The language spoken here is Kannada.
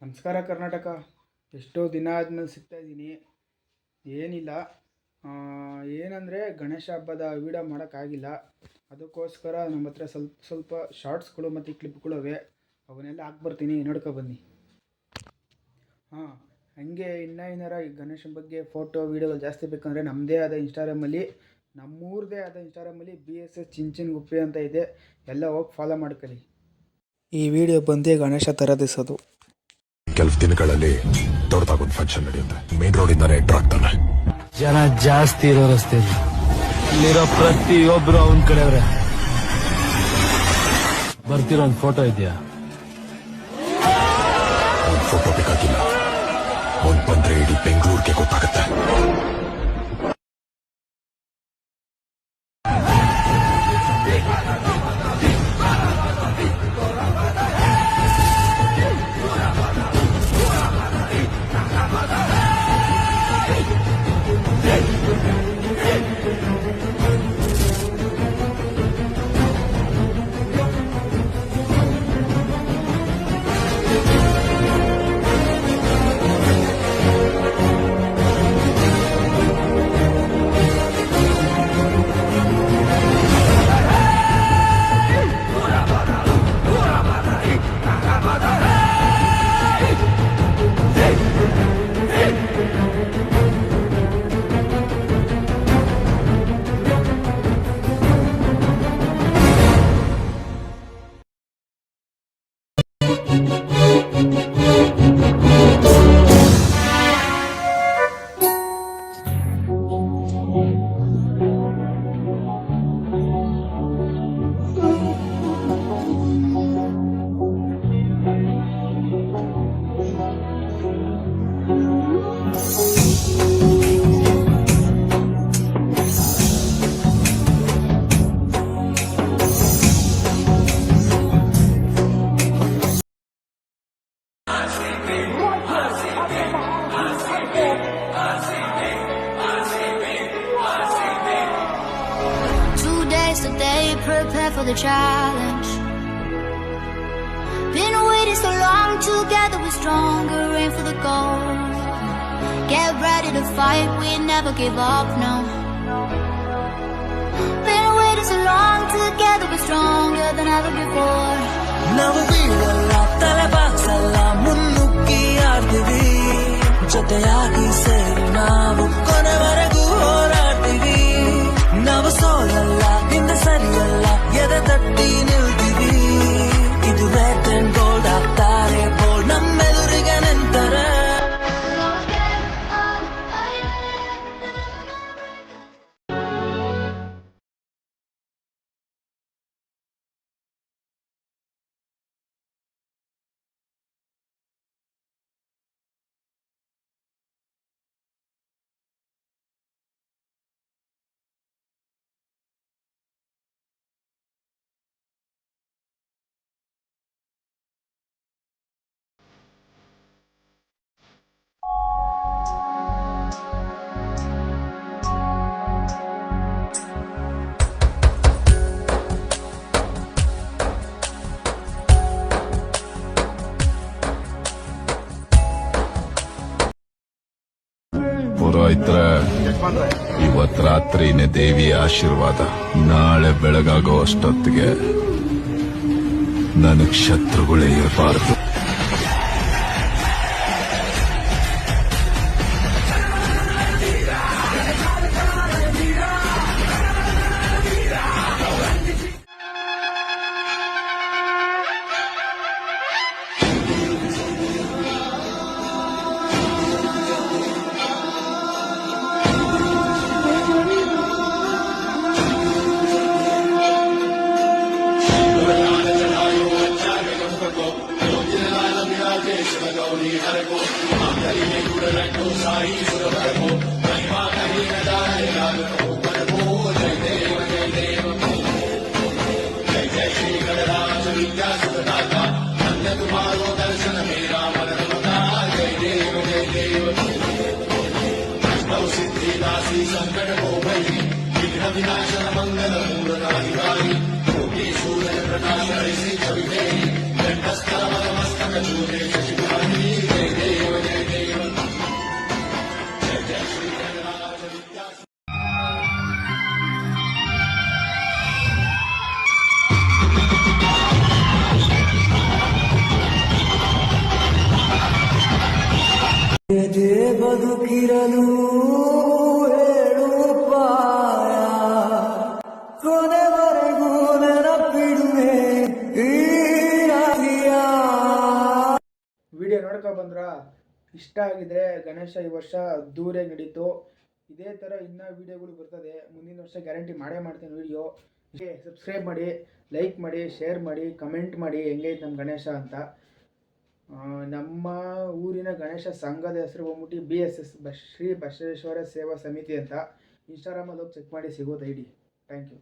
ನಮಸ್ಕಾರ ಕರ್ನಾಟಕ. ಎಷ್ಟೋ ದಿನ ಆದಮೇಲೆ ಸಿಗ್ತಾಯಿದ್ದೀನಿ. ಏನಿಲ್ಲ, ಏನಂದರೆ ಗಣೇಶ ಹಬ್ಬದ ವೀಡಿಯೋ ಮಾಡೋಕ್ಕಾಗಿಲ್ಲ. ಅದಕ್ಕೋಸ್ಕರ ನಮ್ಮ ಹತ್ರ ಸ್ವಲ್ಪ ಶಾರ್ಟ್ಸ್ಗಳು ಮತ್ತು ಕ್ಲಿಪ್ಗಳಿವೆ. ಅವನ್ನೆಲ್ಲ ಹಾಕ್ಬರ್ತೀನಿ, ನೋಡ್ಕೊಬನ್ನಿ. ಹಂಗೆ ಏನಾರ ಈ ಗಣೇಶನ ಬಗ್ಗೆ ಫೋಟೋ ವೀಡಿಯೋಗಳು ಜಾಸ್ತಿ ಬೇಕಂದರೆ ನಮ್ಮದೇ ಆದ ಇನ್ಸ್ಟಾಗ್ರಾಮಲ್ಲಿ, ನಮ್ಮೂರದೇ ಆದ ಇನ್ಸ್ಟಾಗ್ರಾಮಲ್ಲಿ BSS ಚಿನ್ ಗುಪ್ಪೆ ಅಂತ ಇದೆ. ಎಲ್ಲ ಹೋಗಿ ಫಾಲೋ ಮಾಡ್ಕೊಳ್ಳಿ. ಈ ವಿಡಿಯೋ ಬಂದೇ ಗಣೇಶ ತರದಿಸೋದು. ಕೆಲವು ದಿನಗಳಲ್ಲಿ ದೊಡ್ಡದಾಗೊಂದು ಫಂಕ್ಷನ್ ನಡೆಯುತ್ತೆ. ಮೇನ್ ರೋಡ್ ಇಂದಾನೆ ಎಂಟರ್ ಆಗ್ತಾನೆ. ಜನ ಜಾಸ್ತಿ ಇರೋ ರಸ್ತೆ, ಅಲ್ಲಿರೋ ಪ್ರತಿಯೊಬ್ರು ಅವನ್ ಕಡೆ ಅವ್ರೆ. ಬರ್ತಿರೋ ಒಂದು ಫೋಟೋ ಇದೆಯಾ? ಒಂದು ಫೋಟೋ ಬೇಕಾಗಿಲ್ಲ, ಅವ್ನು ಬಂದ್ರೆ ಇಡೀ ಬೆಂಗಳೂರಿಗೆ ಗೊತ್ತಾಗತ್ತೆ. Today, prepare for the challenge. Been waiting so long, together we're stronger, aim for the goal. Get ready to fight, we never give up, no. Been waiting so long, together we're stronger than ever before. ನಾವು ಬೀಳಲ್ಲ, ತಲೆ ಬಾಗ್ಸಲ್ಲ, ಮುನ್ನುಗ್ಗಿ ಆಡ್ತೀವಿ. ಜೊತೆಯಾಗಿ ಸೇರಿ ನಾವು ಕೊನೆವರೆಗೂ ಹೋರಾಡ್ತೀವಿ. ನಾವು ಸೋಲಲ್ಲ, ಹಿಂದೆ ಸರಿಯಲ್ಲ, ಎದೆ ತಟ್ಟಿ ನಿಲ್ತೀವಿ. ಇದು ರೆಡ್ ಅಂಡ್ ಗೋಲ್ಡ್ ಆಗ್ತಾರೆ ಬೋಲ್ಡ್, ನಮ್ಮೆದುರಿಗೆ ನಿಂತಾರೆ. ಪುರೋಹಿತ್ರೆ, ಇವತ್ ರಾತ್ರಿನೇ ದೇವಿಯ ಆಶೀರ್ವಾದ. ನಾಳೆ ಬೆಳಗಾಗೋ ಅಷ್ಟೊತ್ತಿಗೆ ನನಗ್ ಶತ್ರುಗಳೇ ಇರಬಾರ್ದು. विनाशन मंगल मूर्ति सूर्य प्रकाश ऋषि छवि कंठस्थ मस्तक ಎದೆ ಬದುಕಿರಲು ಹೇಳು ಪಾಯ ಕೊನೆವರೆಗೂ ನೆನಪಿಡುವೆ ಈ ರಾತ್ರಿಯ. ವಿಡಿಯೋ ನೋಡ್ಕೊ ಬಂದ್ರ ಇಷ್ಟ ಆಗಿದ್ರೆ ಗಣೇಶ ಈ ವರ್ಷ ಅದ್ದೂರಿಯಾಗಿ ನಡೀತು. ಇದೇ ಥರ ಇನ್ನೂ ವೀಡಿಯೋಗಳು ಬರ್ತದೆ. ಮುಂದಿನ ವರ್ಷ ಗ್ಯಾರಂಟಿ ಮಾಡೇ ಮಾಡ್ತೀನಿ ವೀಡಿಯೋ. ಸಬ್ಸ್ಕ್ರೈಬ್ ಮಾಡಿ, ಲೈಕ್ ಮಾಡಿ, ಶೇರ್ ಮಾಡಿ, ಕಮೆಂಟ್ ಮಾಡಿ ಹೆಂಗೈತೆ ನಮ್ಮ ಗಣೇಶ ಅಂತ. ನಮ್ಮ ಊರಿನ ಗಣೇಶ ಸಂಘದ ಹೆಸರು ಬಂದ್ಬಿಟ್ಟು BSS ಶ್ರೀ ಬಸವೇಶ್ವರ ಸೇವಾ ಸಮಿತಿ ಅಂತ. ಇನ್ಸ್ಟಾಗ್ರಾಮಲ್ಲಿ ಹೋಗಿ ಚೆಕ್ ಮಾಡಿ, ಸಿಗೋದು ID. Thank you.